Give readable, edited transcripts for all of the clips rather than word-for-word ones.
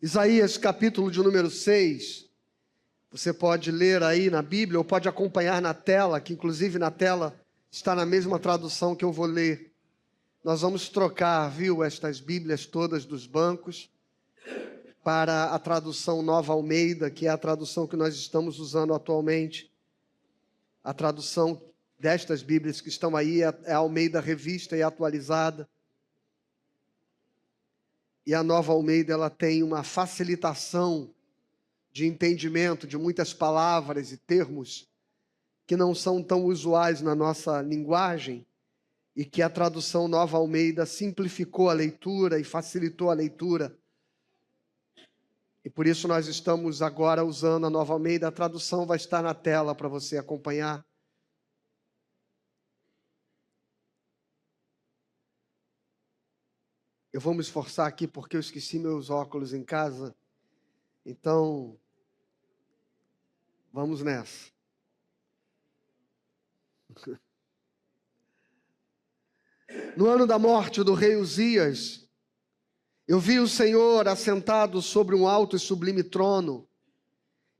Isaías, capítulo de número 6, você pode ler aí na Bíblia ou pode acompanhar na tela, que inclusive na tela está na mesma tradução que eu vou ler. Nós vamos trocar, estas Bíblias todas dos bancos para a tradução Nova Almeida, que é a tradução que nós estamos usando atualmente. A tradução destas Bíblias que estão aí é a Almeida Revista e Atualizada. E a Nova Almeida, ela tem uma facilitação de entendimento de muitas palavras e termos que não são tão usuais na nossa linguagem e que a tradução Nova Almeida simplificou a leitura e facilitou a leitura. E por isso nós estamos agora usando a Nova Almeida. A tradução vai estar na tela para você acompanhar. Eu vou me esforçar aqui porque eu esqueci meus óculos em casa. Então, vamos nessa. No ano da morte do rei Uzias, eu vi o Senhor assentado sobre um alto e sublime trono,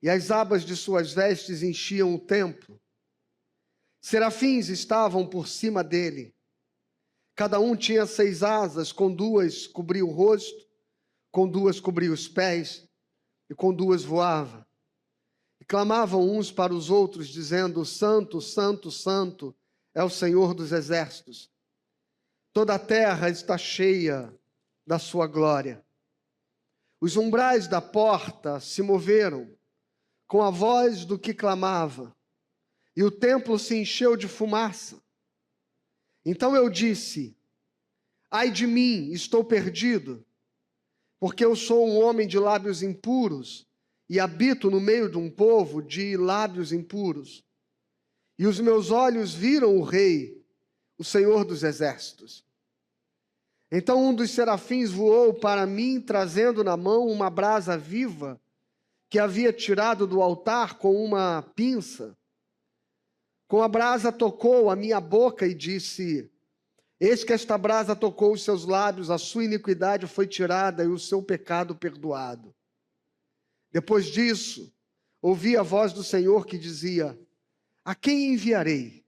e as abas de suas vestes enchiam o templo. Serafins estavam por cima dele. Cada um tinha 6 asas, com 2 cobria o rosto, com 2 cobria os pés, e com 2 voava. E clamavam uns para os outros, dizendo: Santo, Santo, Santo é o Senhor dos exércitos. Toda a terra está cheia da sua glória. Os umbrais da porta se moveram com a voz do que clamava, e o templo se encheu de fumaça. Então eu disse: ai de mim, estou perdido, porque eu sou um homem de lábios impuros e habito no meio de um povo de lábios impuros. E os meus olhos viram o Rei, o Senhor dos exércitos. Então um dos serafins voou para mim, trazendo na mão uma brasa viva que havia tirado do altar com uma pinça. Com a brasa tocou a minha boca e disse: eis que esta brasa tocou os seus lábios, a sua iniquidade foi tirada e o seu pecado perdoado. Depois disso, ouvi a voz do Senhor que dizia: a quem enviarei?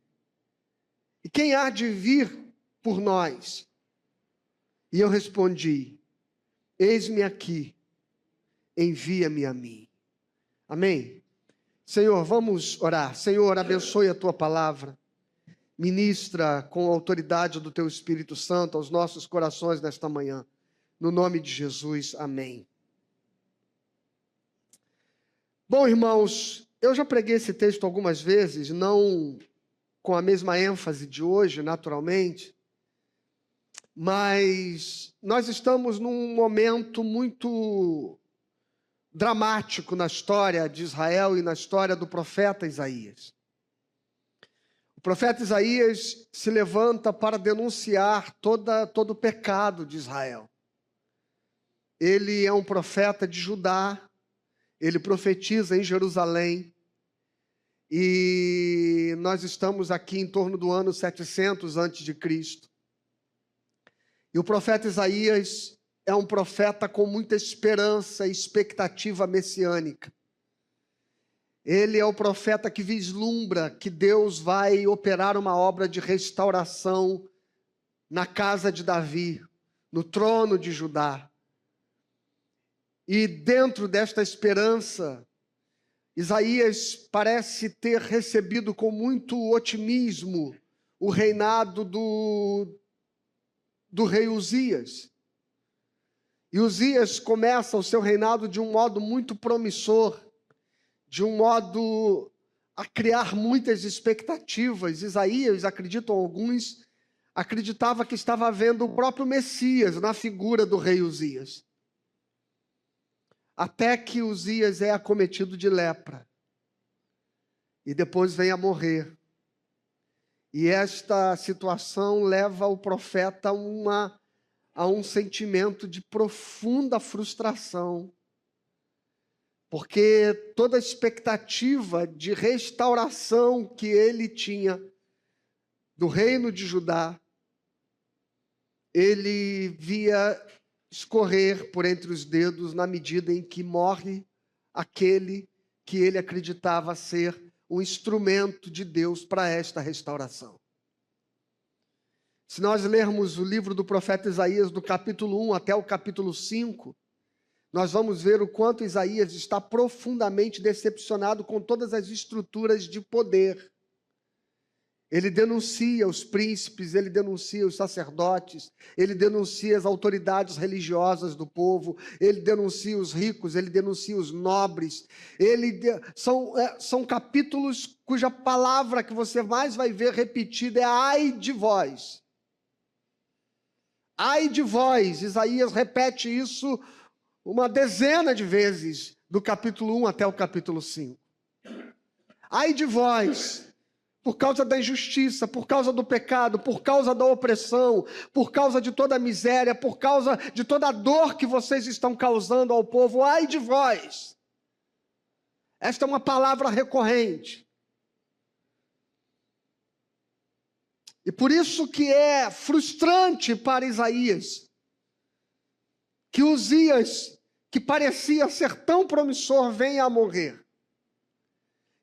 E quem há de vir por nós? E eu respondi: eis-me aqui, envia-me a mim. Amém? Senhor, vamos orar. Senhor, abençoe a tua palavra. Ministra com a autoridade do teu Espírito Santo aos nossos corações nesta manhã. No nome de Jesus, amém. Bom, irmãos, eu já preguei esse texto algumas vezes, não com a mesma ênfase de hoje, naturalmente, mas nós estamos num momento muito dramático na história de Israel e na história do profeta Isaías. O profeta Isaías se levanta para denunciar todo o pecado de Israel. Ele é um profeta de Judá, ele profetiza em Jerusalém, e nós estamos aqui em torno do ano 700 a.C. E o profeta Isaías é um profeta com muita esperança e expectativa messiânica. Ele é o profeta que vislumbra que Deus vai operar uma obra de restauração na casa de Davi, no trono de Judá. E dentro desta esperança, Isaías parece ter recebido com muito otimismo o reinado do rei Uzias. E Uzias começa o seu reinado de um modo muito promissor, de um modo a criar muitas expectativas. Isaías, acreditam alguns, acreditava que estava vendo o próprio Messias na figura do rei Uzias. Até que Uzias é acometido de lepra. E depois vem a morrer. E esta situação leva o profeta a um sentimento de profunda frustração. Porque toda a expectativa de restauração que ele tinha do reino de Judá, ele via escorrer por entre os dedos na medida em que morre aquele que ele acreditava ser um instrumento de Deus para esta restauração. Se nós lermos o livro do profeta Isaías, do capítulo 1 até o capítulo 5, nós vamos ver o quanto Isaías está profundamente decepcionado com todas as estruturas de poder. Ele denuncia os príncipes, ele denuncia os sacerdotes, ele denuncia as autoridades religiosas do povo, ele denuncia os ricos, ele denuncia os nobres. São capítulos cuja palavra que você mais vai ver repetida é ai de vós. Ai de vós, Isaías repete isso uma dezena de vezes, do capítulo 1 até o capítulo 5. Ai de vós, por causa da injustiça, por causa do pecado, por causa da opressão, por causa de toda a miséria, por causa de toda a dor que vocês estão causando ao povo. Ai de vós. Esta é uma palavra recorrente. E por isso que é frustrante para Isaías que Uzias, que parecia ser tão promissor, venha a morrer.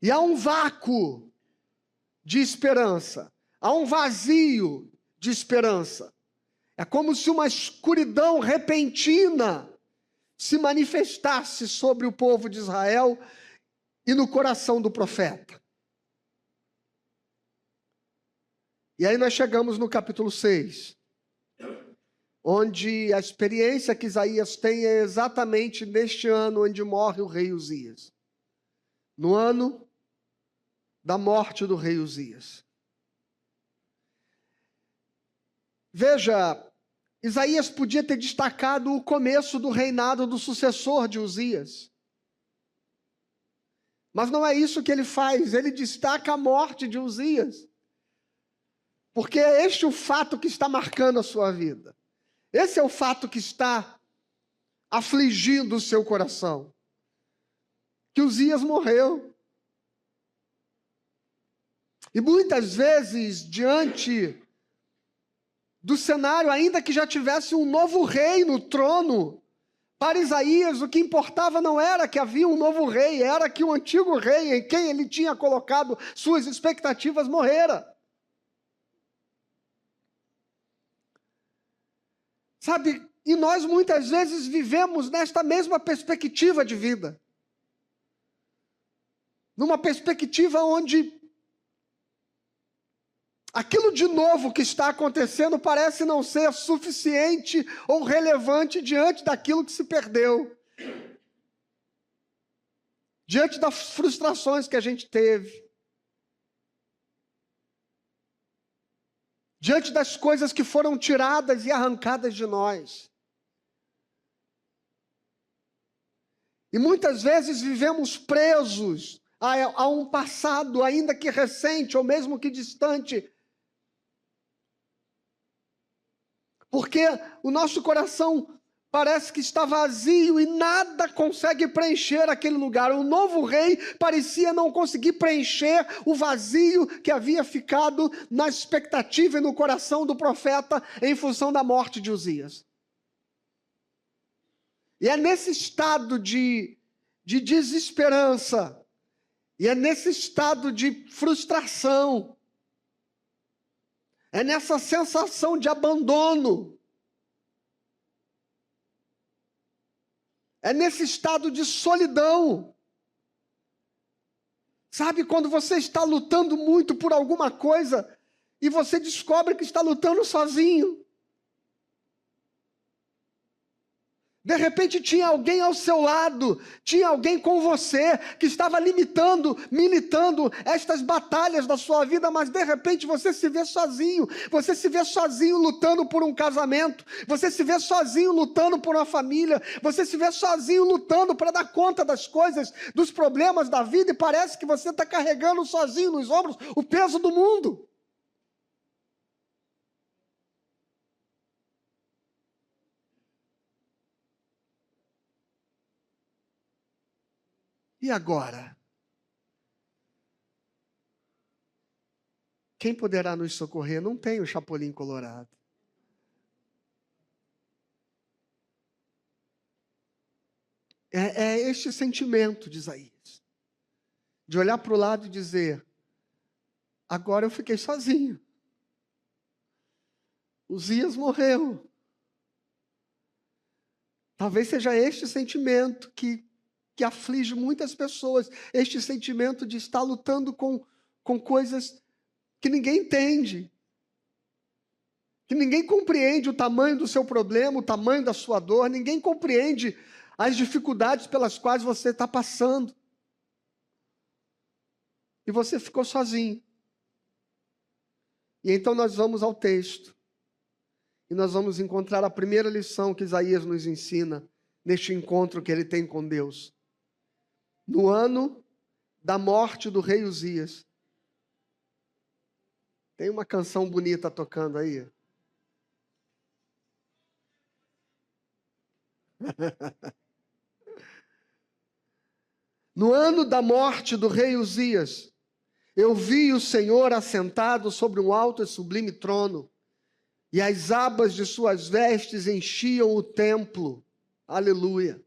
E há um vácuo de esperança, há um vazio de esperança. É como se uma escuridão repentina se manifestasse sobre o povo de Israel e no coração do profeta. E aí nós chegamos no capítulo 6, onde a experiência que Isaías tem é exatamente neste ano onde morre o rei Uzias. No ano da morte do rei Uzias. Veja, Isaías podia ter destacado o começo do reinado do sucessor de Uzias. Mas não é isso que ele faz, ele destaca a morte de Uzias. Porque é este o fato que está marcando a sua vida. Esse é o fato que está afligindo o seu coração. Que Uzias morreu. E muitas vezes, diante do cenário, ainda que já tivesse um novo rei no trono, para Isaías o que importava não era que havia um novo rei, era que o antigo rei em quem ele tinha colocado suas expectativas morrera. Sabe, e nós muitas vezes vivemos nesta mesma perspectiva de vida. Numa perspectiva onde aquilo de novo que está acontecendo parece não ser suficiente ou relevante diante daquilo que se perdeu. Diante das frustrações que a gente teve. Diante das coisas que foram tiradas e arrancadas de nós. E muitas vezes vivemos presos a um passado, ainda que recente ou mesmo que distante. Porque o nosso coração parece que está vazio e nada consegue preencher aquele lugar. O novo rei parecia não conseguir preencher o vazio que havia ficado na expectativa e no coração do profeta em função da morte de Uzias. E é nesse estado de desesperança, e é nesse estado de frustração, é nessa sensação de abandono, é nesse estado de solidão. Sabe quando você está lutando muito por alguma coisa e você descobre que está lutando sozinho? De repente tinha alguém ao seu lado, tinha alguém com você que estava militando estas batalhas da sua vida, mas de repente você se vê sozinho lutando por um casamento, você se vê sozinho lutando por uma família, você se vê sozinho lutando para dar conta das coisas, dos problemas da vida, e parece que você está carregando sozinho nos ombros o peso do mundo. E agora? Quem poderá nos socorrer? Não tem o Chapolin Colorado. É este sentimento de Isaías, de olhar para o lado e dizer: agora eu fiquei sozinho. Uzias morreu. Talvez seja este sentimento que aflige muitas pessoas, este sentimento de estar lutando com coisas que ninguém entende, que ninguém compreende o tamanho do seu problema, o tamanho da sua dor, ninguém compreende as dificuldades pelas quais você está passando. E você ficou sozinho. E então nós vamos ao texto. E nós vamos encontrar a primeira lição que Isaías nos ensina neste encontro que ele tem com Deus. No ano da morte do rei Uzias. Tem uma canção bonita tocando aí. No ano da morte do rei Uzias, eu vi o Senhor assentado sobre um alto e sublime trono, e as abas de suas vestes enchiam o templo. Aleluia.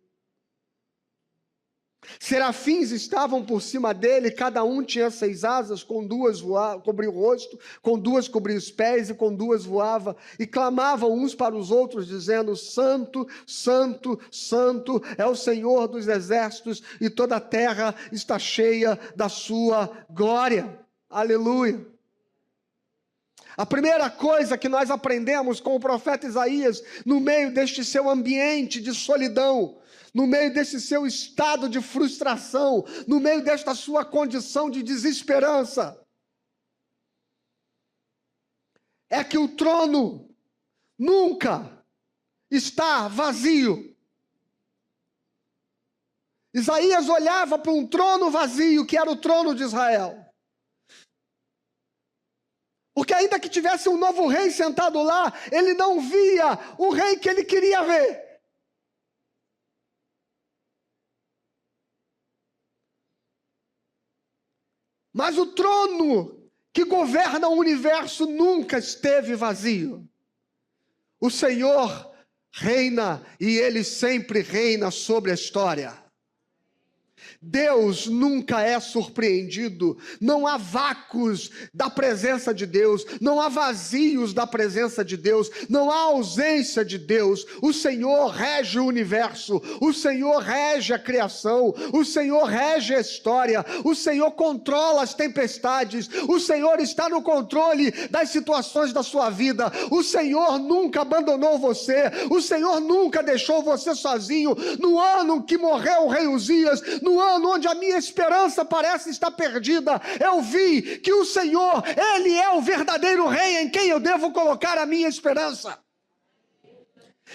Serafins estavam por cima dele, cada um tinha 6 asas, com 2 cobria o rosto, com 2 cobria os pés e com 2 voava, e clamavam uns para os outros, dizendo: Santo, Santo, Santo é o Senhor dos exércitos, e toda a terra está cheia da sua glória. Aleluia. A primeira coisa que nós aprendemos com o profeta Isaías, no meio deste seu ambiente de solidão, no meio desse seu estado de frustração, no meio desta sua condição de desesperança, é que o trono nunca está vazio. Isaías olhava para um trono vazio, que era o trono de Israel. Porque ainda que tivesse um novo rei sentado lá, ele não via o rei que ele queria ver. Mas o trono que governa o universo nunca esteve vazio. O Senhor reina e Ele sempre reina sobre a história. Deus nunca é surpreendido, não há vácuos da presença de Deus, não há vazios da presença de Deus, não há ausência de Deus. O Senhor rege o universo, o Senhor rege a criação, o Senhor rege a história, o Senhor controla as tempestades, o Senhor está no controle das situações da sua vida, o Senhor nunca abandonou você, o Senhor nunca deixou você sozinho. No ano que morreu o rei Uzias, no ano onde a minha esperança parece estar perdida, eu vi que o Senhor, Ele é o verdadeiro rei em quem eu devo colocar a minha esperança.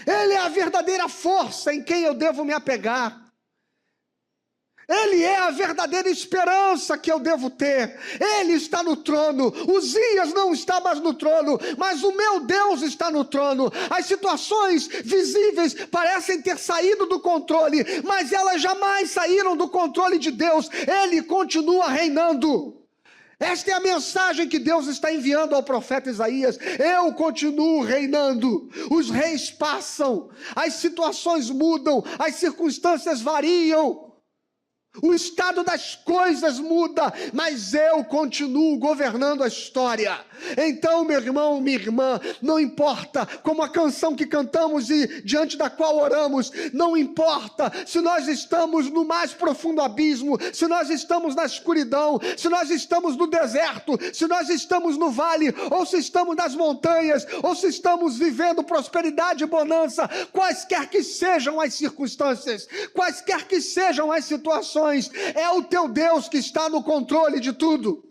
Ele é a verdadeira força em quem eu devo me apegar. Ele é a verdadeira esperança que eu devo ter. Ele está no trono. Uzias não está mais no trono, mas o meu Deus está no trono. As situações visíveis parecem ter saído do controle, mas elas jamais saíram do controle de Deus. Ele continua reinando. Esta é a mensagem que Deus está enviando ao profeta Isaías. Eu continuo reinando. Os reis passam, as situações mudam, as circunstâncias variam. O estado das coisas muda, mas eu continuo governando a história. Então, meu irmão, minha irmã, não importa como a canção que cantamos e diante da qual oramos, não importa se nós estamos no mais profundo abismo, se nós estamos na escuridão, se nós estamos no deserto, se nós estamos no vale, ou se estamos nas montanhas, ou se estamos vivendo prosperidade e bonança, quaisquer que sejam as circunstâncias, quaisquer que sejam as situações, é o teu Deus que está no controle de tudo.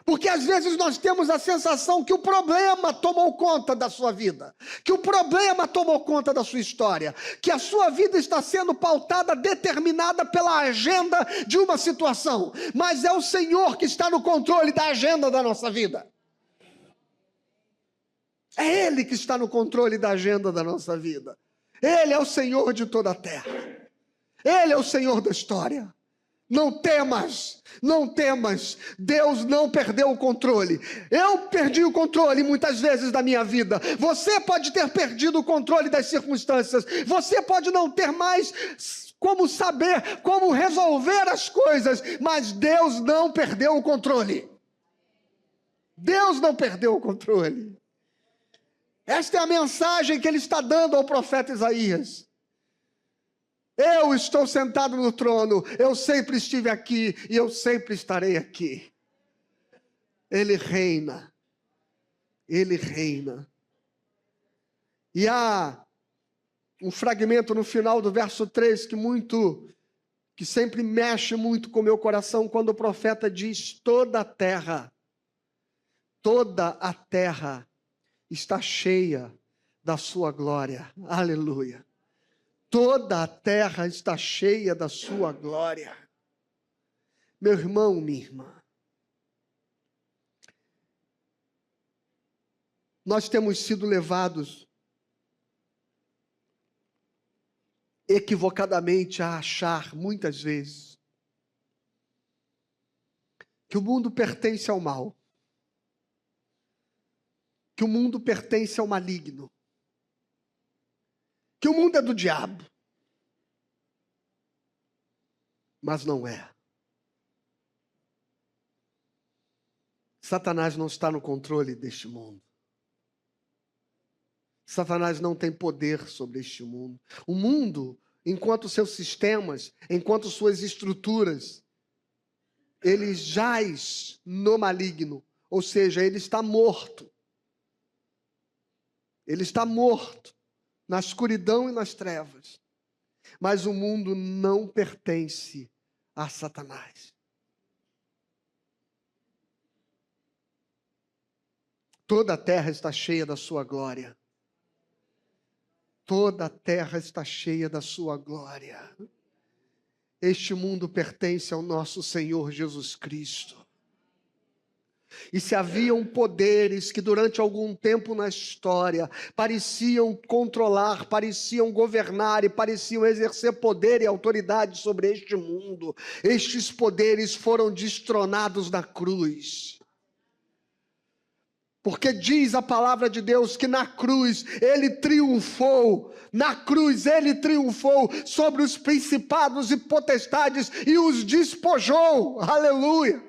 Porque às vezes nós temos a sensação que o problema tomou conta da sua vida, que o problema tomou conta da sua história, que a sua vida está sendo pautada, determinada pela agenda de uma situação, mas é o Senhor que está no controle da agenda da nossa vida. É Ele que está no controle da agenda da nossa vida. Ele é o Senhor de toda a terra. Ele é o Senhor da história. Não temas, não temas. Deus não perdeu o controle. Eu perdi o controle muitas vezes da minha vida. Você pode ter perdido o controle das circunstâncias. Você pode não ter mais como saber, como resolver as coisas, mas Deus não perdeu o controle. Deus não perdeu o controle. Esta é a mensagem que ele está dando ao profeta Isaías. Eu estou sentado no trono, eu sempre estive aqui e eu sempre estarei aqui. Ele reina. Ele reina. E há um fragmento no final do verso 3 que sempre mexe muito com o meu coração, quando o profeta diz: toda a terra está cheia da sua glória. Aleluia. Toda a terra está cheia da sua glória. Meu irmão, minha irmã, nós temos sido levados equivocadamente a achar, muitas vezes, que o mundo pertence ao mal, que o mundo pertence ao maligno, que o mundo é do diabo. Mas não é. Satanás não está no controle deste mundo. Satanás não tem poder sobre este mundo. O mundo, enquanto seus sistemas, enquanto suas estruturas, ele jaz no maligno, ou seja, ele está morto. Ele está morto na escuridão e nas trevas. Mas o mundo não pertence a Satanás. Toda a terra está cheia da sua glória. Toda a terra está cheia da sua glória. Este mundo pertence ao nosso Senhor Jesus Cristo. E se haviam poderes que durante algum tempo na história pareciam controlar, pareciam governar e pareciam exercer poder e autoridade sobre este mundo, estes poderes foram destronados na cruz. Porque diz a palavra de Deus que na cruz ele triunfou. Na cruz ele triunfou sobre os principados e potestades e os despojou. Aleluia!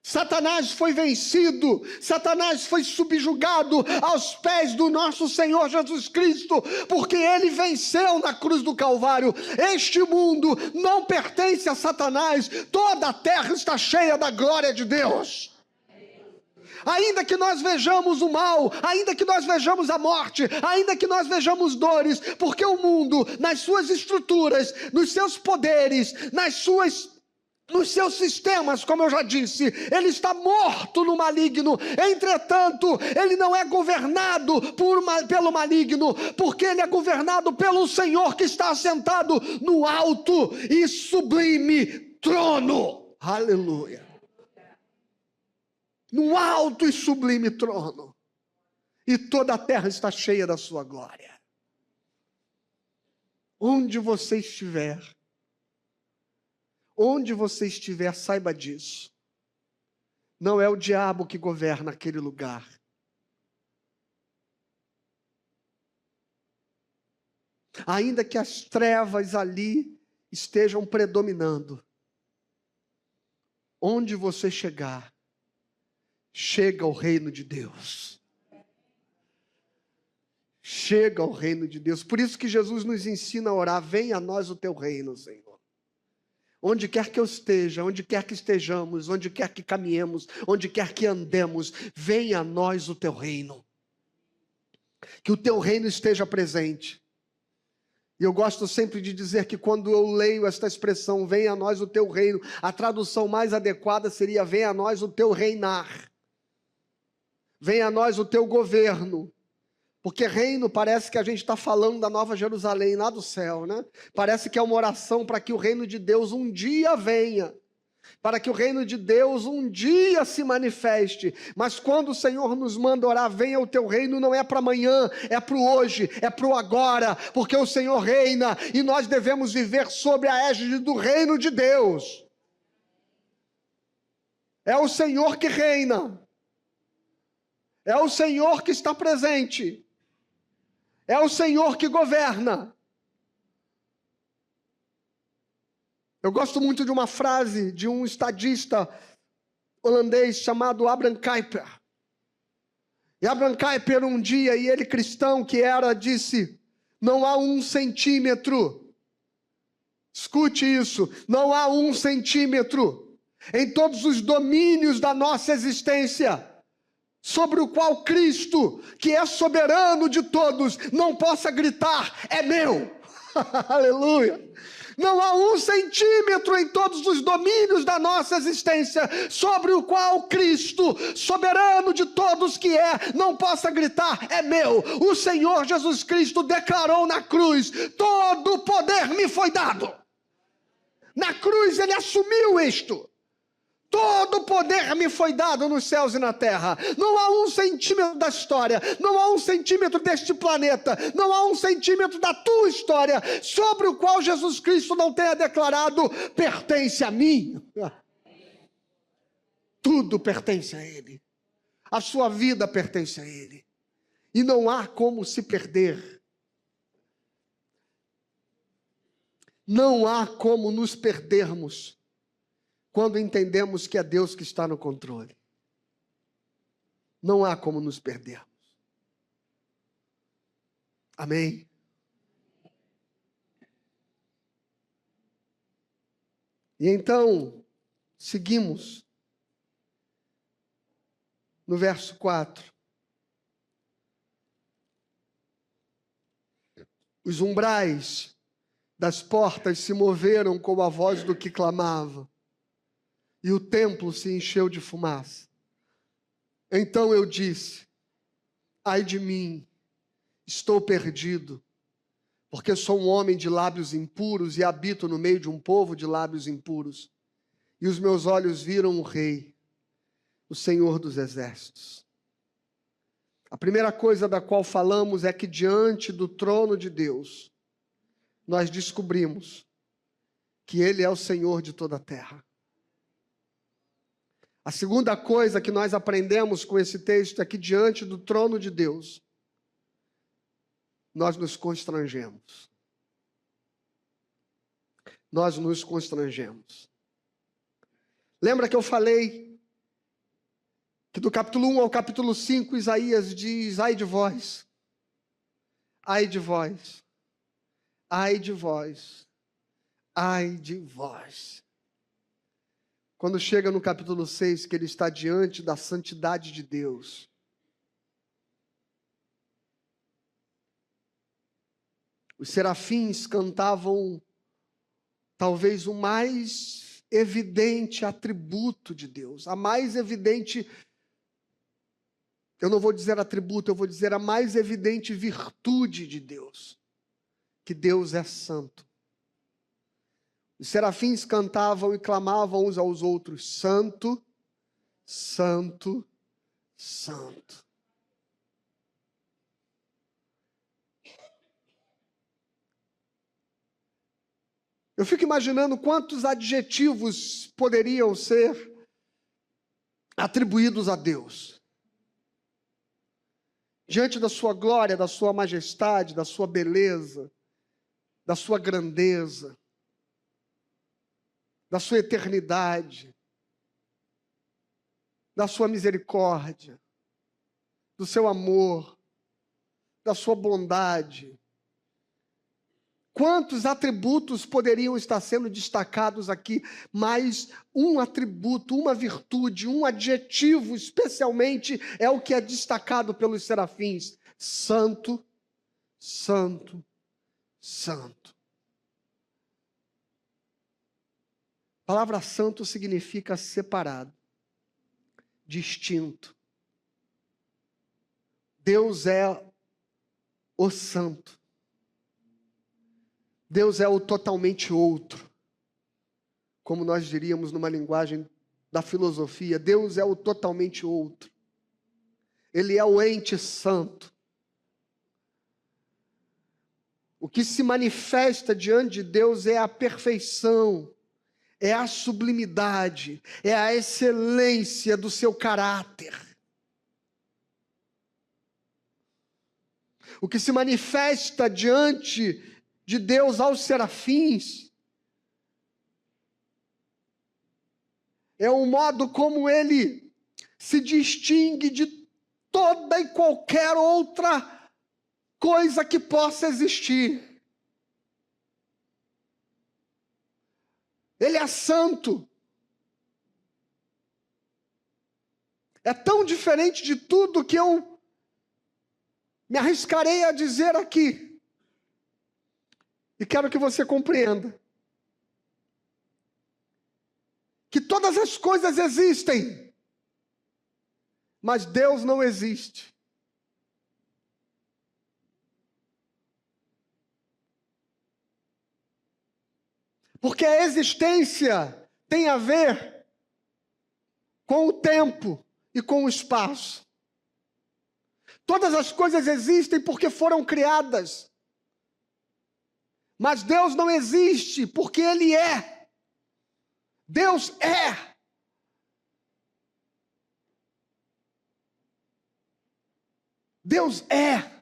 Satanás foi vencido, Satanás foi subjugado aos pés do nosso Senhor Jesus Cristo, porque ele venceu na cruz do Calvário. Este mundo não pertence a Satanás, toda a terra está cheia da glória de Deus. Ainda que nós vejamos o mal, ainda que nós vejamos a morte, ainda que nós vejamos dores, porque o mundo, nas suas estruturas, nos seus poderes, nos seus sistemas, como eu já disse, ele está morto no maligno. Entretanto, ele não é governado pelo maligno, porque ele é governado pelo Senhor que está assentado no alto e sublime trono. Aleluia! No alto e sublime trono. E toda a terra está cheia da sua glória. Onde você estiver, saiba disso. Não é o diabo que governa aquele lugar. Ainda que as trevas ali estejam predominando, onde você chegar, chega ao reino de Deus. Chega ao reino de Deus. Por isso que Jesus nos ensina a orar: venha a nós o teu reino, Senhor. Onde quer que eu esteja, onde quer que estejamos, onde quer que caminhemos, onde quer que andemos, venha a nós o teu reino. Que o teu reino esteja presente. E eu gosto sempre de dizer que quando eu leio esta expressão, venha a nós o teu reino, a tradução mais adequada seria: venha a nós o teu reinar. Venha a nós o teu governo. Porque reino parece que a gente está falando da Nova Jerusalém, lá do céu, né? Parece que é uma oração para que o reino de Deus um dia venha. para que o reino de Deus um dia se manifeste. Mas quando o Senhor nos manda orar, venha o teu reino, não é para amanhã, é para o hoje, é para o agora, porque o Senhor reina e nós devemos viver sob a égide do reino de Deus. É o Senhor que reina, é o Senhor que está presente, é o Senhor que governa. Eu gosto muito de uma frase de um estadista holandês chamado Abraham Kuyper. E Abraham Kuyper um dia, e ele cristão que era, disse: não há 1 centímetro, escute isso, não há 1 centímetro em todos os domínios da nossa existência, sobre o qual Cristo, que é soberano de todos, não possa gritar: é meu. Aleluia. Não há 1 centímetro em todos os domínios da nossa existência sobre o qual Cristo, soberano de todos que é, não possa gritar: é meu. O Senhor Jesus Cristo declarou na cruz: todo o poder me foi dado. Na cruz ele assumiu isto. Todo o poder me foi dado nos céus e na terra. Não há 1 centímetro da história, não há 1 centímetro deste planeta, não há 1 centímetro da tua história sobre o qual Jesus Cristo não tenha declarado: pertence a mim. Tudo pertence a Ele. A sua vida pertence a Ele. E não há como se perder. Não há como nos perdermos quando entendemos que é Deus que está no controle. Não há como nos perdermos. Amém? E então, seguimos no verso 4. Os umbrais das portas se moveram com a voz do que clamava, e o templo se encheu de fumaça. Então eu disse: ai de mim, estou perdido, porque sou um homem de lábios impuros e habito no meio de um povo de lábios impuros. E os meus olhos viram o Rei, o Senhor dos Exércitos. A primeira coisa da qual falamos é que diante do trono de Deus, nós descobrimos que Ele é o Senhor de toda a terra. A segunda coisa que nós aprendemos com esse texto é que diante do trono de Deus, nós nos constrangemos. Nós nos constrangemos. Lembra que eu falei que do capítulo 1 ao capítulo 5, Isaías diz: ai de vós, ai de vós, ai de vós, ai de vós. Quando chega no capítulo 6, que ele está diante da santidade de Deus, os serafins cantavam talvez o mais evidente atributo de Deus, a mais evidente, eu não vou dizer atributo, eu vou dizer a mais evidente virtude de Deus, que Deus é santo. Os serafins cantavam e clamavam uns aos outros: santo, santo, santo. Eu fico imaginando quantos adjetivos poderiam ser atribuídos a Deus. Diante da sua glória, da sua majestade, da sua beleza, da sua grandeza, da sua eternidade, da sua misericórdia, do seu amor, da sua bondade. Quantos atributos poderiam estar sendo destacados aqui? Mas um atributo, uma virtude, um adjetivo especialmente é o que é destacado pelos serafins: santo, santo, santo. A palavra santo significa separado, distinto. Deus é o santo. Deus é o totalmente outro. como nós diríamos numa linguagem da filosofia, Deus é o totalmente outro. Ele é o ente santo. O que se manifesta diante de Deus é a perfeição, é a sublimidade, é a excelência do seu caráter. O que se manifesta diante de Deus aos serafins é o modo como ele se distingue de toda e qualquer outra coisa que possa existir. Ele é santo. É tão diferente de tudo que eu me arriscarei a dizer aqui. E quero que você compreenda que todas as coisas existem, mas Deus não existe. Porque a existência tem a ver com o tempo e com o espaço. Todas as coisas existem porque foram criadas. Mas Deus não existe porque Ele é. Deus é. Deus é.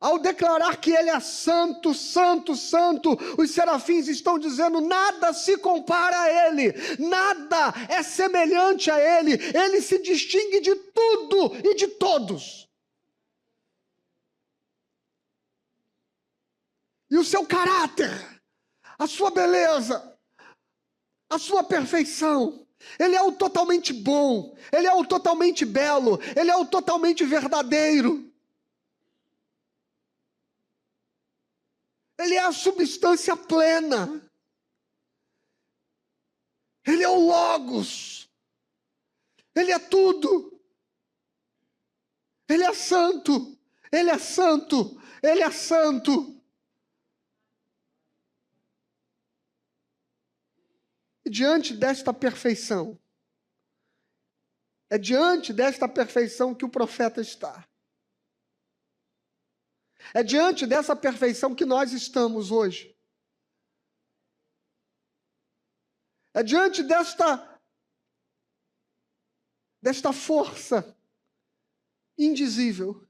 Ao declarar que Ele é santo, santo, santo, os serafins estão dizendo: nada se compara a Ele, nada é semelhante a Ele, Ele se distingue de tudo e de todos. E o seu caráter, a sua beleza, a sua perfeição, Ele é o totalmente bom, Ele é o totalmente belo, Ele é o totalmente verdadeiro. Ele é a substância plena. Ele é o Logos. Ele é tudo. Ele é santo. Ele é santo. Ele é santo. E diante desta perfeição, é diante desta perfeição que o profeta está. É diante dessa perfeição que nós estamos hoje. É diante desta força indizível.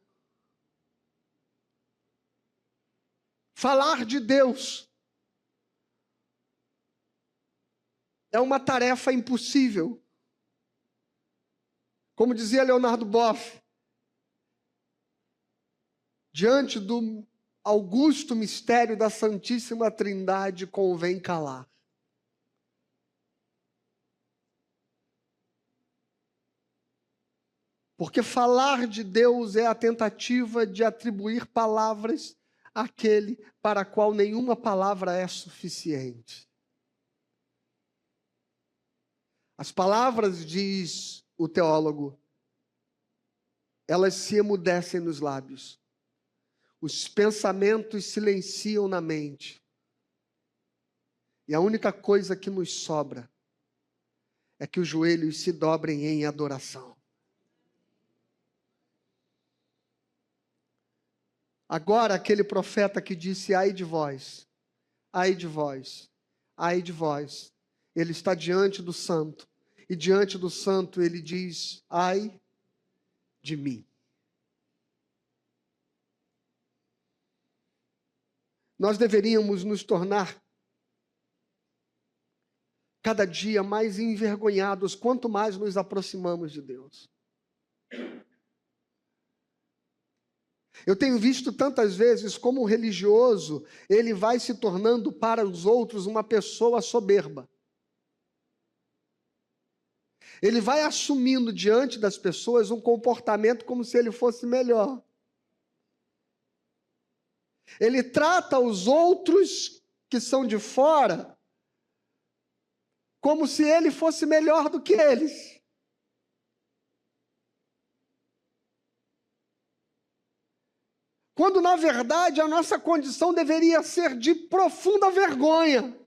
Falar de Deus é uma tarefa impossível. Como dizia Leonardo Boff, diante do augusto mistério da Santíssima Trindade, convém calar. Porque falar de Deus é a tentativa de atribuir palavras àquele para a qual nenhuma palavra é suficiente. As palavras, diz o teólogo, elas se emudecem nos lábios. Os pensamentos silenciam na mente. E a única coisa que nos sobra é que os joelhos se dobrem em adoração. Agora, aquele profeta que disse: ai de vós, ai de vós, ai de vós. Ele está diante do santo. E diante do santo ele diz: ai de mim. Nós deveríamos nos tornar cada dia mais envergonhados, quanto mais nos aproximamos de Deus. Eu tenho visto tantas vezes como o religioso, ele vai se tornando para os outros uma pessoa soberba. Ele vai assumindo diante das pessoas um comportamento como se ele fosse melhor. Ele trata os outros que são de fora como se ele fosse melhor do que eles. Quando, na verdade, a nossa condição deveria ser de profunda vergonha.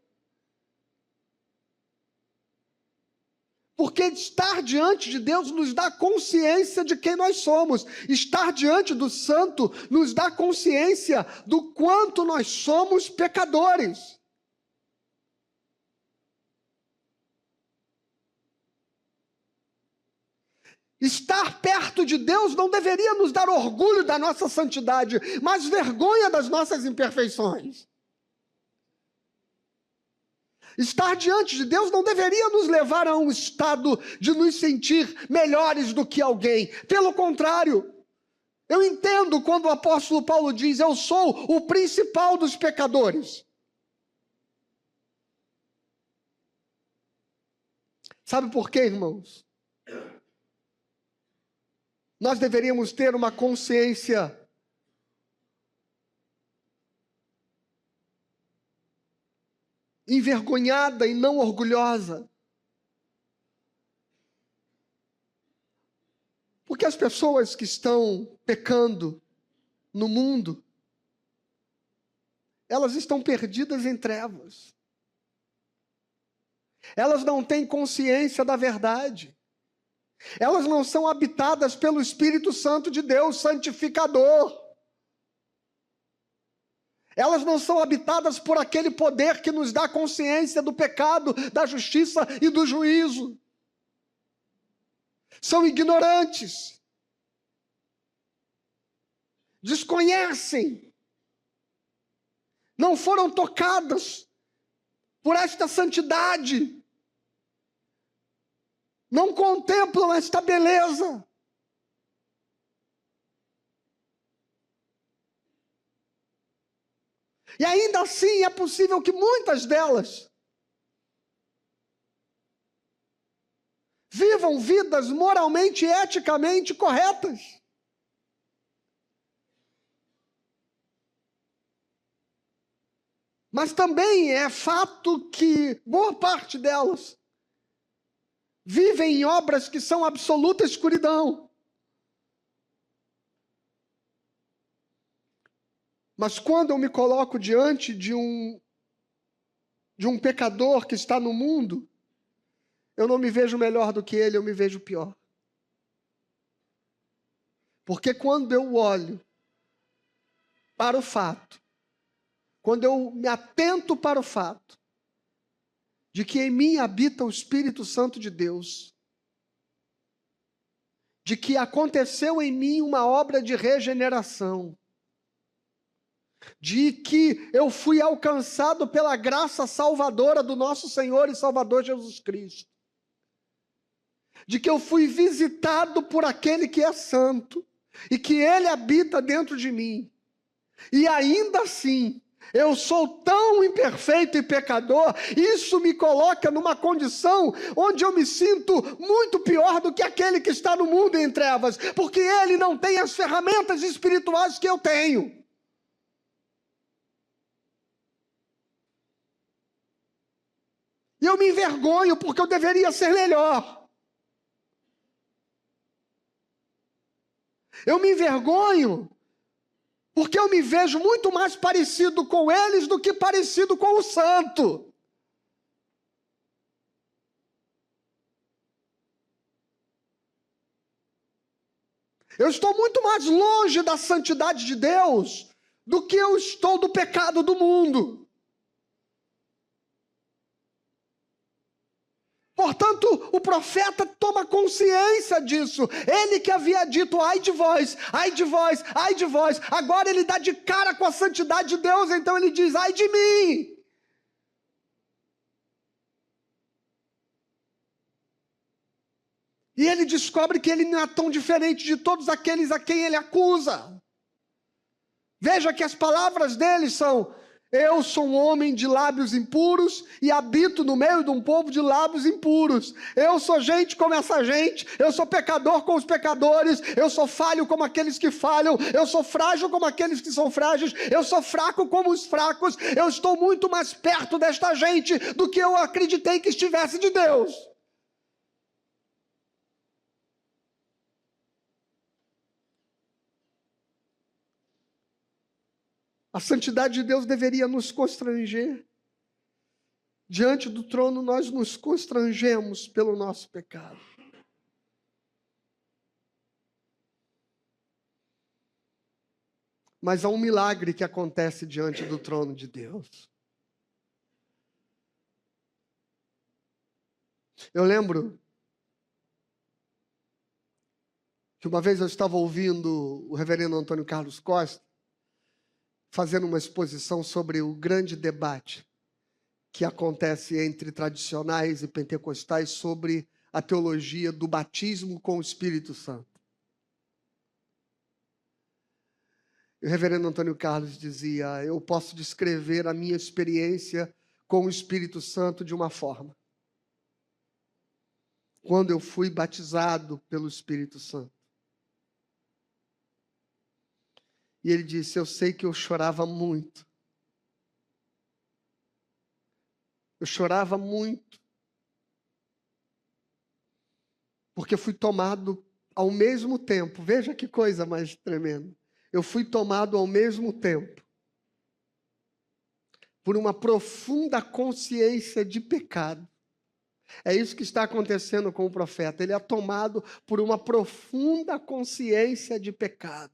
Porque estar diante de Deus nos dá consciência de quem nós somos. Estar diante do Santo nos dá consciência do quanto nós somos pecadores. Estar perto de Deus não deveria nos dar orgulho da nossa santidade, mas vergonha das nossas imperfeições. Estar diante de Deus não deveria nos levar a um estado de nos sentir melhores do que alguém. Pelo contrário, eu entendo quando o apóstolo Paulo diz: eu sou o principal dos pecadores. Sabe por quê, irmãos? Nós deveríamos ter uma consciência envergonhada e não orgulhosa. Porque as pessoas que estão pecando no mundo, elas estão perdidas em trevas. Elas não têm consciência da verdade. Elas não são habitadas pelo Espírito Santo de Deus, santificador. Elas não são habitadas por aquele poder que nos dá consciência do pecado, da justiça e do juízo. São ignorantes. Desconhecem. Não foram tocadas por esta santidade. Não contemplam esta beleza. E ainda assim é possível que muitas delas vivam vidas moralmente e eticamente corretas. Mas também é fato que boa parte delas vivem em obras que são absoluta escuridão. Mas quando eu me coloco diante de um pecador que está no mundo, eu não me vejo melhor do que ele, eu me vejo pior. Porque quando eu olho para o fato, quando eu me atento para o fato de que em mim habita o Espírito Santo de Deus, de que aconteceu em mim uma obra de regeneração, de que eu fui alcançado pela graça salvadora do nosso Senhor e Salvador Jesus Cristo, de que eu fui visitado por aquele que é santo, e que Ele habita dentro de mim, e ainda assim, eu sou tão imperfeito e pecador, isso me coloca numa condição onde eu me sinto muito pior do que aquele que está no mundo em trevas, porque ele não tem as ferramentas espirituais que eu tenho. E eu me envergonho porque eu deveria ser melhor. Eu me envergonho porque eu me vejo muito mais parecido com eles do que parecido com o santo. Eu estou muito mais longe da santidade de Deus do que eu estou do pecado do mundo. Portanto, o profeta toma consciência disso. Ele que havia dito: ai de vós, ai de vós, ai de vós. Agora ele dá de cara com a santidade de Deus, então ele diz: ai de mim. E ele descobre que ele não é tão diferente de todos aqueles a quem ele acusa. Veja que as palavras dele são: eu sou um homem de lábios impuros e habito no meio de um povo de lábios impuros. Eu sou gente como essa gente, eu sou pecador como os pecadores, eu sou falho como aqueles que falham, eu sou frágil como aqueles que são frágeis, eu sou fraco como os fracos, eu estou muito mais perto desta gente do que eu acreditei que estivesse de Deus. A santidade de Deus deveria nos constranger. Diante do trono nós nos constrangemos pelo nosso pecado. Mas há um milagre que acontece diante do trono de Deus. Eu lembro que uma vez eu estava ouvindo o reverendo Antônio Carlos Costa fazendo uma exposição sobre o grande debate que acontece entre tradicionais e pentecostais sobre a teologia do batismo com o Espírito Santo. E o reverendo Antônio Carlos dizia: eu posso descrever a minha experiência com o Espírito Santo de uma forma. Quando eu fui batizado pelo Espírito Santo. E ele disse: eu sei que eu chorava muito. Eu chorava muito. Porque fui tomado ao mesmo tempo. Veja que coisa mais tremenda. Eu fui tomado ao mesmo tempo por uma profunda consciência de pecado. É isso que está acontecendo com o profeta. Ele é tomado por uma profunda consciência de pecado,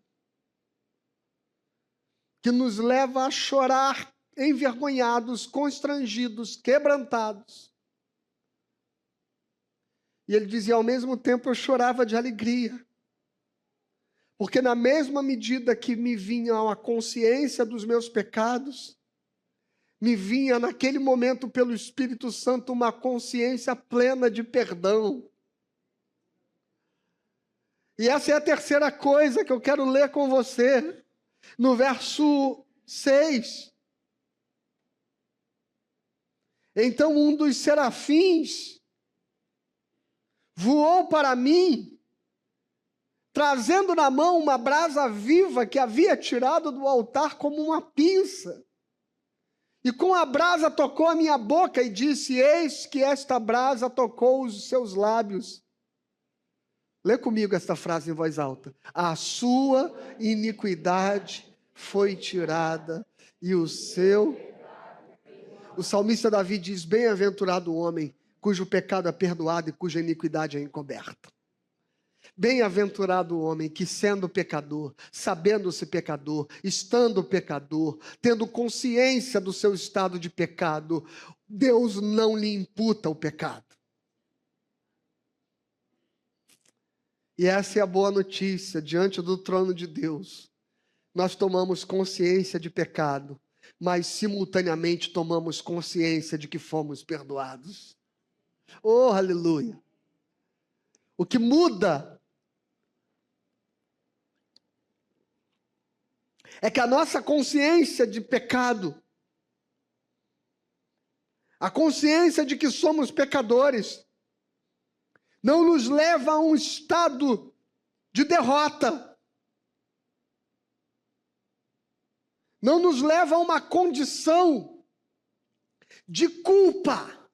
que nos leva a chorar envergonhados, constrangidos, quebrantados. E ele dizia: ao mesmo tempo eu chorava de alegria. Porque na mesma medida que me vinha a consciência dos meus pecados, me vinha naquele momento pelo Espírito Santo uma consciência plena de perdão. E essa é a terceira coisa que eu quero ler com você. No verso 6. Então um dos serafins voou para mim, trazendo na mão uma brasa viva que havia tirado do altar como uma pinça. E com a brasa tocou a minha boca e disse: eis que esta brasa tocou os seus lábios. Lê comigo esta frase em voz alta. A sua iniquidade foi tirada e o seu... O salmista Davi diz: bem-aventurado o homem cujo pecado é perdoado e cuja iniquidade é encoberta. Bem-aventurado o homem que, sendo pecador, sabendo-se pecador, estando pecador, tendo consciência do seu estado de pecado, Deus não lhe imputa o pecado. E essa é a boa notícia: diante do trono de Deus, nós tomamos consciência de pecado, mas simultaneamente tomamos consciência de que fomos perdoados. Oh, aleluia! O que muda é que a nossa consciência de pecado, a consciência de que somos pecadores, não nos leva a um estado de derrota, não nos leva a uma condição de culpa,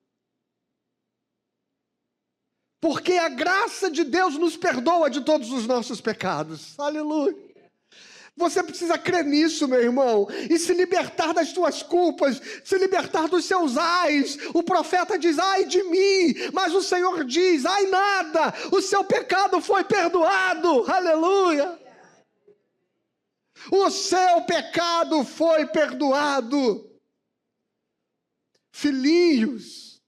porque a graça de Deus nos perdoa de todos os nossos pecados. Aleluia! Você precisa crer nisso, meu irmão, e se libertar das suas culpas, se libertar dos seus ais. O profeta diz: ai de mim, mas o Senhor diz: ai nada, o seu pecado foi perdoado. Aleluia! O seu pecado foi perdoado. Filhinhos,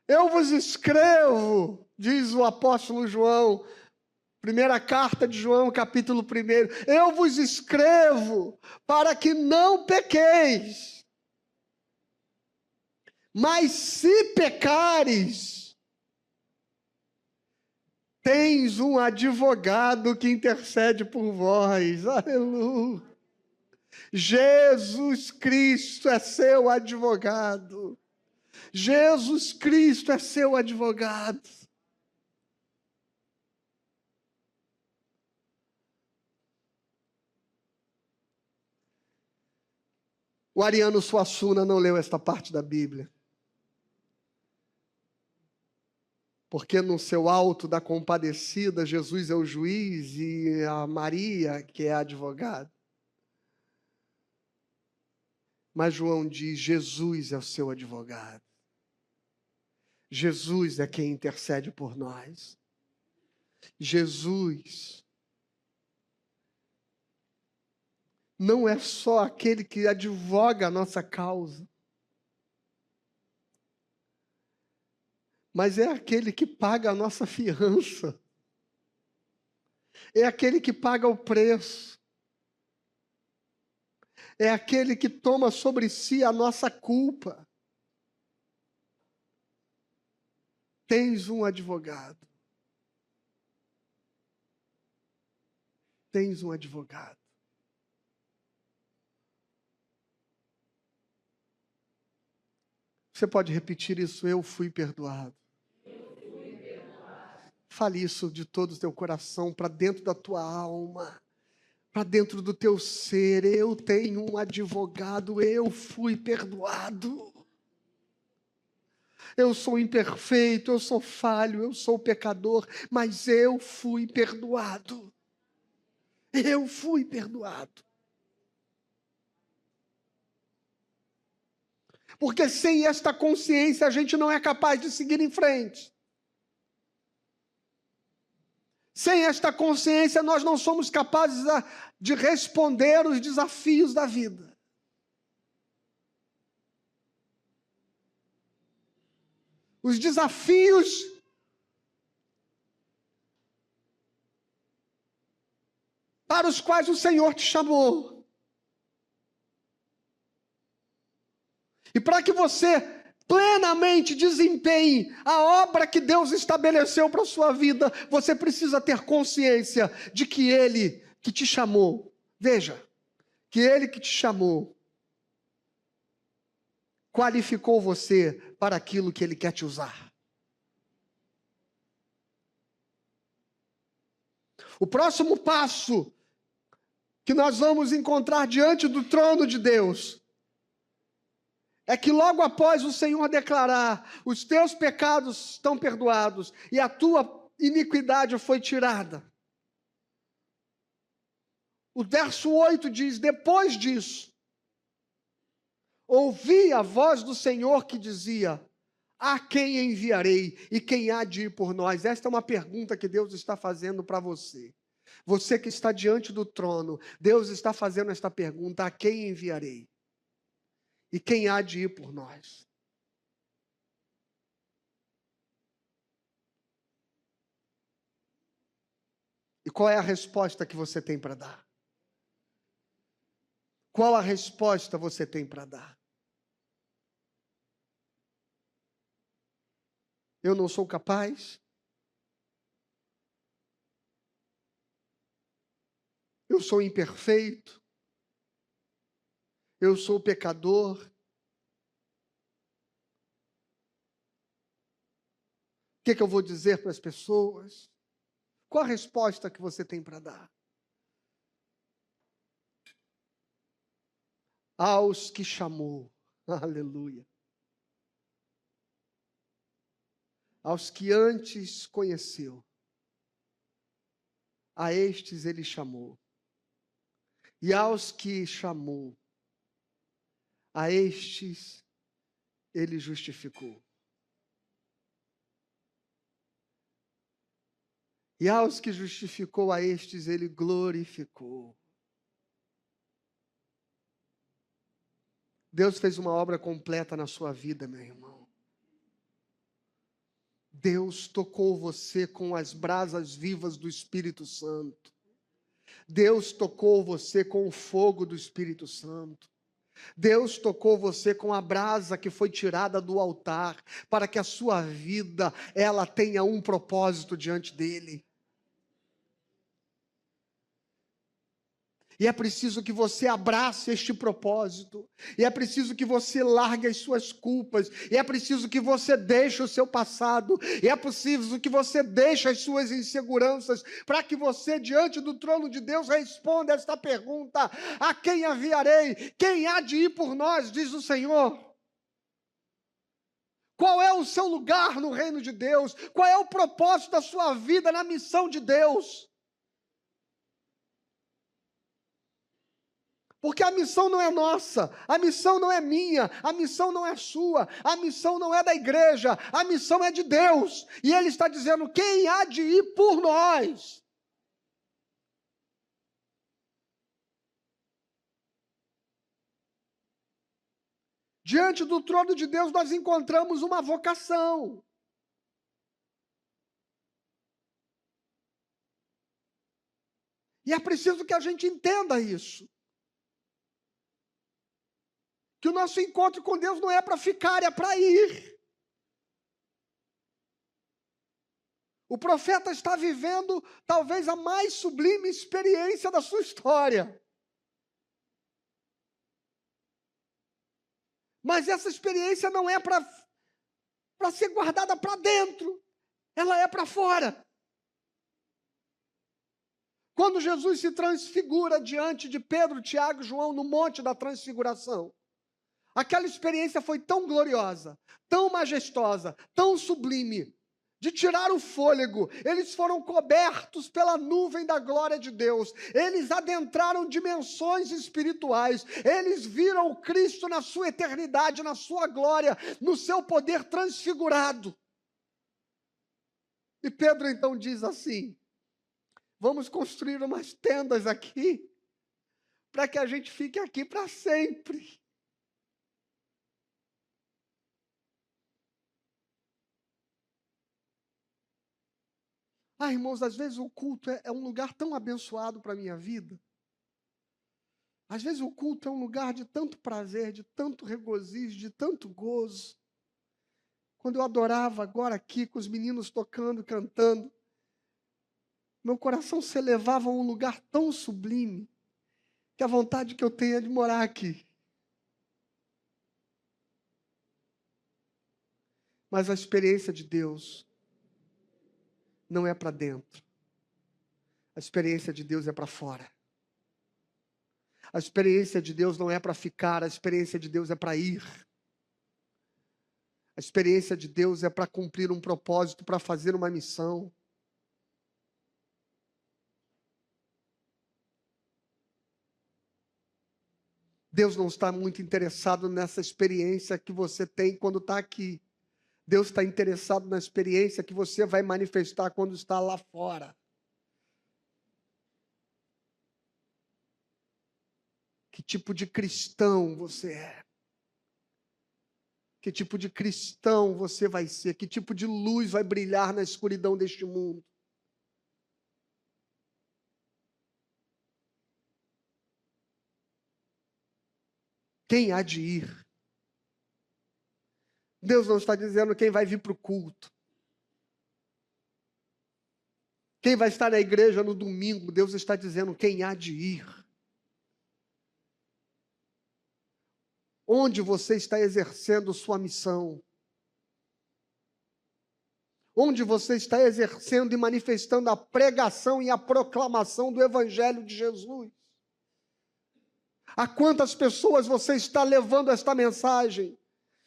eu vos escrevo, diz o apóstolo João, primeira carta de João, capítulo 1. Eu vos escrevo para que não pequeis. Mas se pecares, tens um advogado que intercede por vós. Aleluia. Jesus Cristo é seu advogado. Jesus Cristo é seu advogado. O Ariano Suassuna não leu esta parte da Bíblia. Porque no seu Alto da Compadecida, Jesus é o juiz e a Maria que é a advogada. Mas João diz: Jesus é o seu advogado. Jesus é quem intercede por nós. Jesus não é só aquele que advoga a nossa causa, mas é aquele que paga a nossa fiança. É aquele que paga o preço. É aquele que toma sobre si a nossa culpa. Tens um advogado. Tens um advogado. Você pode repetir isso? Eu fui perdoado. Fale isso de todo o teu coração, para dentro da tua alma, para dentro do teu ser. Eu tenho um advogado, eu fui perdoado. Eu sou imperfeito, eu sou falho, eu sou pecador, mas eu fui perdoado. Eu fui perdoado. Porque sem esta consciência a gente não é capaz de seguir em frente. Sem esta consciência nós não somos capazes de responder os desafios da vida. Os desafios para os quais o Senhor te chamou. E para que você plenamente desempenhe a obra que Deus estabeleceu para a sua vida, você precisa ter consciência de que Ele que te chamou, veja, que Ele que te chamou, qualificou você para aquilo que Ele quer te usar. O próximo passo que nós vamos encontrar diante do trono de Deus é que logo após o Senhor declarar: os teus pecados estão perdoados e a tua iniquidade foi tirada. O verso 8 diz: depois disso, ouvi a voz do Senhor que dizia: a quem enviarei e quem há de ir por nós? Esta é uma pergunta que Deus está fazendo para você. Você que está diante do trono, Deus está fazendo esta pergunta: a quem enviarei? E quem há de ir por nós? E qual é a resposta que você tem para dar? Qual a resposta você tem para dar? Eu não sou capaz? Eu sou imperfeito? Eu sou pecador? O que eu vou dizer para as pessoas? Qual a resposta que você tem para dar? Aos que chamou, aleluia. Aos que antes conheceu, a estes ele chamou. E aos que chamou, a estes ele justificou. E aos que justificou, a estes ele glorificou. Deus fez uma obra completa na sua vida, meu irmão. Deus tocou você com as brasas vivas do Espírito Santo. Deus tocou você com o fogo do Espírito Santo. Deus tocou você com a brasa que foi tirada do altar, para que a sua vida, ela tenha um propósito diante dele. E é preciso que você abrace este propósito. E é preciso que você largue as suas culpas. E é preciso que você deixe o seu passado. E é preciso que você deixe as suas inseguranças, para que você, diante do trono de Deus, responda esta pergunta: a quem enviarei? Quem há de ir por nós? Diz o Senhor. Qual é o seu lugar no reino de Deus? Qual é o propósito da sua vida na missão de Deus? Porque a missão não é nossa, a missão não é minha, a missão não é sua, a missão não é da igreja, a missão é de Deus. E Ele está dizendo: quem há de ir por nós? Diante do trono de Deus nós encontramos uma vocação. E é preciso que a gente entenda isso. Que o nosso encontro com Deus não é para ficar, é para ir. O profeta está vivendo talvez a mais sublime experiência da sua história. Mas essa experiência não é para ser guardada para dentro, ela é para fora. Quando Jesus se transfigura diante de Pedro, Tiago e João no Monte da Transfiguração, aquela experiência foi tão gloriosa, tão majestosa, tão sublime, de tirar o fôlego. Eles foram cobertos pela nuvem da glória de Deus. Eles adentraram dimensões espirituais. Eles viram o Cristo na sua eternidade, na sua glória, no seu poder transfigurado. E Pedro então diz assim: vamos construir umas tendas aqui, para que a gente fique aqui para sempre. Irmãos, às vezes o culto é um lugar tão abençoado para a minha vida. Às vezes o culto é um lugar de tanto prazer, de tanto regozijo, de tanto gozo. Quando eu adorava agora aqui, com os meninos tocando, cantando, meu coração se elevava a um lugar tão sublime, que a vontade que eu tenho é de morar aqui. Mas a experiência de Deus não é para dentro. A experiência de Deus é para fora. A experiência de Deus não é para ficar, a experiência de Deus é para ir. A experiência de Deus é para cumprir um propósito, para fazer uma missão. Deus não está muito interessado nessa experiência que você tem quando está aqui. Deus está interessado na experiência que você vai manifestar quando está lá fora. Que tipo de cristão você é? Que tipo de cristão você vai ser? Que tipo de luz vai brilhar na escuridão deste mundo? Quem há de ir? Deus não está dizendo quem vai vir para o culto. Quem vai estar na igreja no domingo. Deus está dizendo quem há de ir. Onde você está exercendo sua missão? Onde você está exercendo e manifestando a pregação e a proclamação do Evangelho de Jesus? A quantas pessoas você está levando esta mensagem?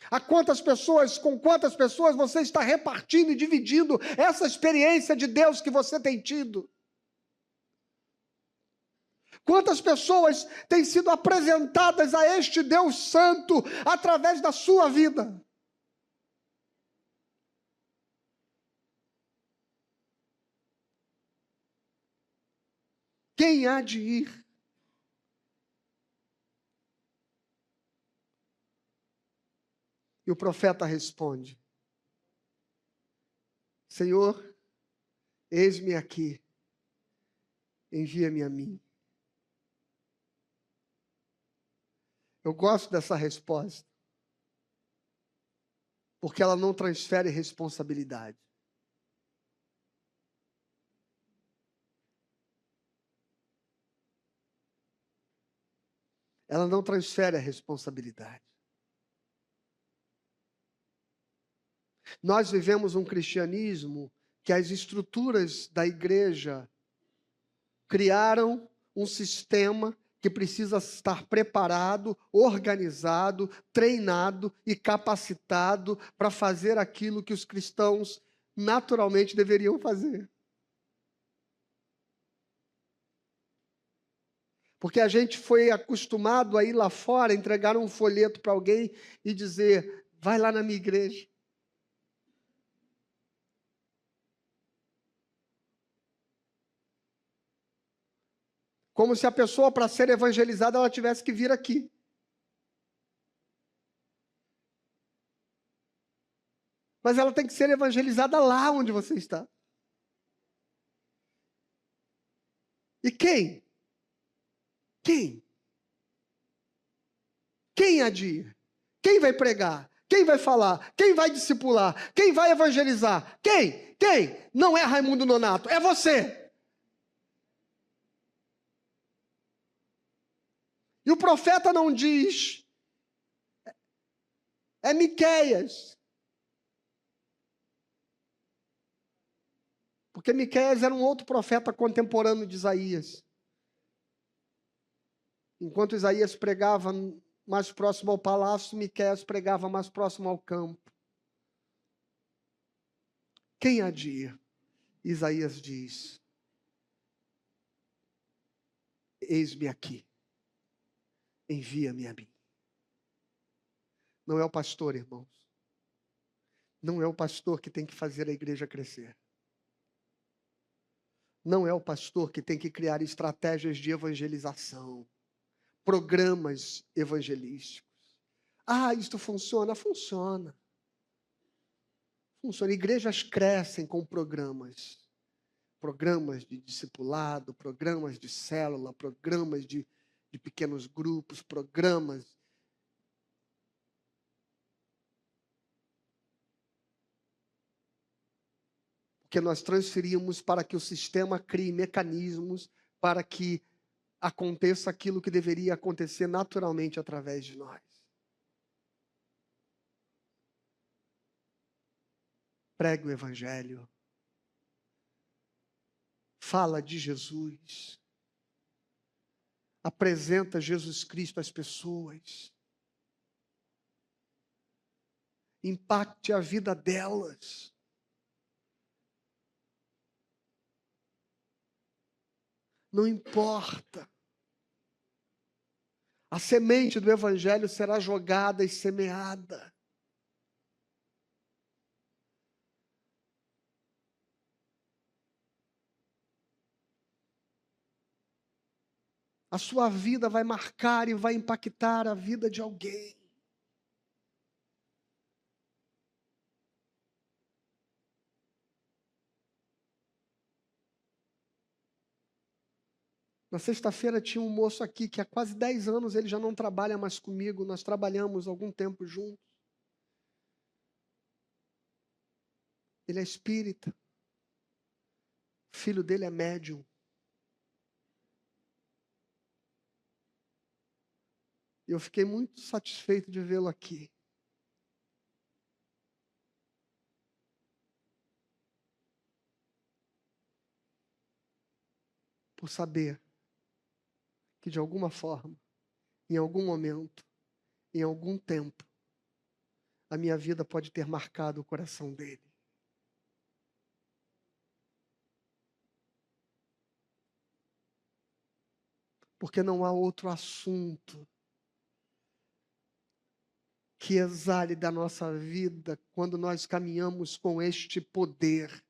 A quantas pessoas, com quantas pessoas você está repartindo e dividindo essa experiência de Deus que você tem tido? Quantas pessoas têm sido apresentadas a este Deus Santo através da sua vida? Quem há de ir? E o profeta responde: Senhor, eis-me aqui, envia-me a mim. Eu gosto dessa resposta, porque ela não transfere responsabilidade. Ela não transfere a responsabilidade. Nós vivemos um cristianismo que as estruturas da igreja criaram um sistema que precisa estar preparado, organizado, treinado e capacitado para fazer aquilo que os cristãos naturalmente deveriam fazer. Porque a gente foi acostumado a ir lá fora, entregar um folheto para alguém e dizer, vai lá na minha igreja. Como se a pessoa, para ser evangelizada, ela tivesse que vir aqui. Mas ela tem que ser evangelizada lá onde você está. E quem? Quem? Quem adia? Quem vai pregar? Quem vai falar? Quem vai discipular? Quem vai evangelizar? Quem? Quem? Não é Raimundo Nonato, é você. E o profeta não diz, é Miqueias. Porque Miqueias era um outro profeta contemporâneo de Isaías. Enquanto Isaías pregava mais próximo ao palácio, Miqueias pregava mais próximo ao campo. Quem adia? Isaías diz, eis-me aqui, envia-me a mim. Não é o pastor, irmãos. Não é o pastor que tem que fazer a igreja crescer. Não é o pastor que tem que criar estratégias de evangelização, programas evangelísticos. Ah, isto funciona? Funciona. Funciona. Igrejas crescem com programas. Programas de discipulado, programas de célula, programas de pequenos grupos, programas. Porque nós transferimos para que o sistema crie mecanismos para que aconteça aquilo que deveria acontecer naturalmente através de nós. Pregue o evangelho. Fala de Jesus. Apresenta Jesus Cristo às pessoas. Impacte a vida delas. Não importa. A semente do evangelho será jogada e semeada. A sua vida vai marcar e vai impactar a vida de alguém. Na sexta-feira tinha um moço aqui que há quase 10 anos ele já não trabalha mais comigo. Nós trabalhamos algum tempo juntos. Ele é espírita. O filho dele é médium. E eu fiquei muito satisfeito de vê-lo aqui. Por saber que de alguma forma, em algum momento, em algum tempo, a minha vida pode ter marcado o coração dele. Porque não há outro assunto que exale da nossa vida quando nós caminhamos com este poder,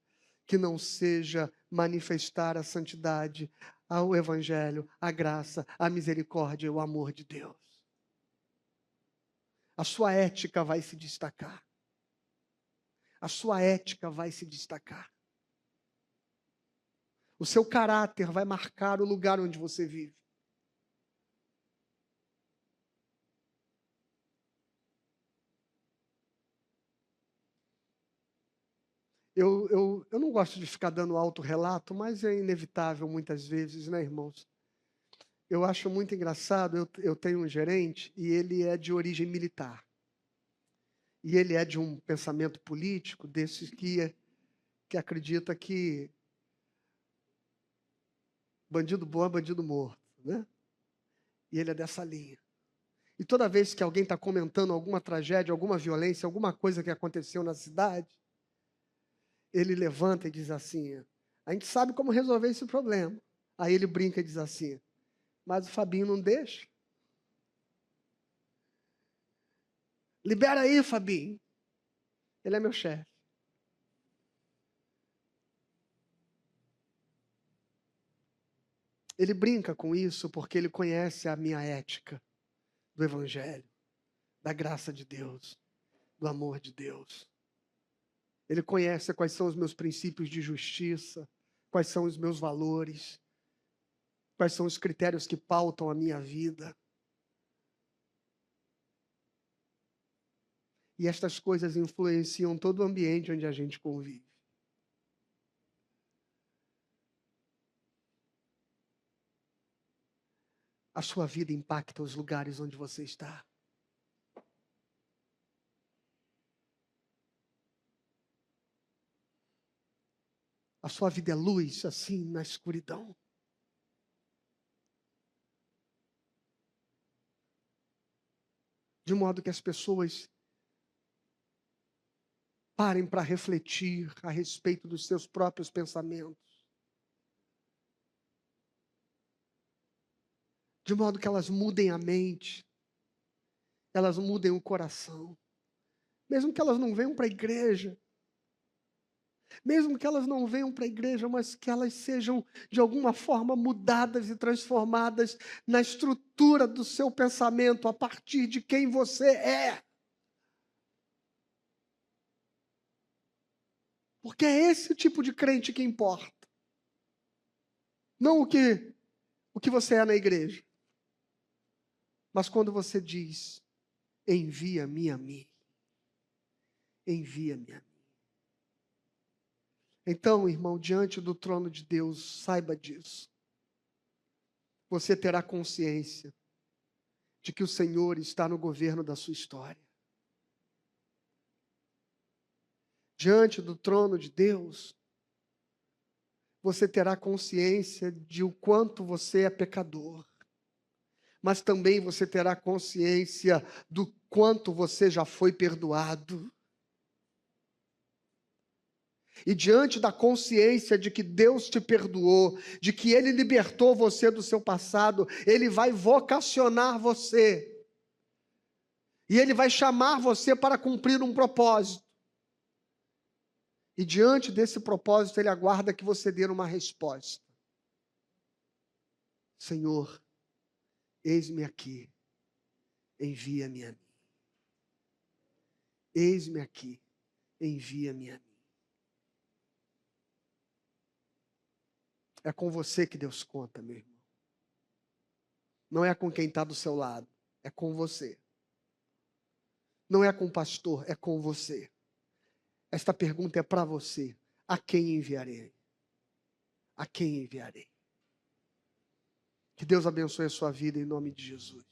que não seja manifestar a santidade, o evangelho, a graça, a misericórdia e o amor de Deus. A sua ética vai se destacar. A sua ética vai se destacar. O seu caráter vai marcar o lugar onde você vive. Eu não gosto de ficar dando autorrelato, mas é inevitável muitas vezes, né, irmãos? Eu acho muito engraçado, eu tenho um gerente e ele é de origem militar. E ele é de um pensamento político desses que acredita que bandido bom é bandido morto, né? E ele é dessa linha. E toda vez que alguém está comentando alguma tragédia, alguma violência, alguma coisa que aconteceu na cidade, ele levanta e diz assim, a gente sabe como resolver esse problema. Aí ele brinca e diz assim, Mas o Fabinho não deixa. Libera aí, Fabinho. Ele é meu chefe. Ele brinca com isso porque ele conhece a minha ética do Evangelho, da graça de Deus, do amor de Deus. Ele conhece quais são os meus princípios de justiça, quais são os meus valores, quais são os critérios que pautam a minha vida. E estas coisas influenciam todo o ambiente onde a gente convive. A sua vida impacta os lugares onde você está. A sua vida é luz, assim, na escuridão. De modo que as pessoas parem para refletir a respeito dos seus próprios pensamentos. De modo que elas mudem a mente, elas mudem o coração. Mesmo que elas não venham para a igreja, mas que elas sejam de alguma forma mudadas e transformadas na estrutura do seu pensamento, a partir de quem você é. Porque é esse tipo de crente que importa. Não o que você é na igreja. Mas quando você diz, envia-me a mim. Envia-me a mim. Então, irmão, diante do trono de Deus, saiba disso. Você terá consciência de que o Senhor está no governo da sua história. Diante do trono de Deus, você terá consciência de o quanto você é pecador. Mas também você terá consciência do quanto você já foi perdoado. E diante da consciência de que Deus te perdoou, de que Ele libertou você do seu passado, Ele vai vocacionar você. E Ele vai chamar você para cumprir um propósito. E diante desse propósito, Ele aguarda que você dê uma resposta. Senhor, eis-me aqui, envia-me a mim. Eis-me aqui, envia-me a mim. É com você que Deus conta, meu irmão. Não é com quem está do seu lado, é com você. Não é com o pastor, é com você. Esta pergunta é para você. A quem enviarei? A quem enviarei? Que Deus abençoe a sua vida em nome de Jesus.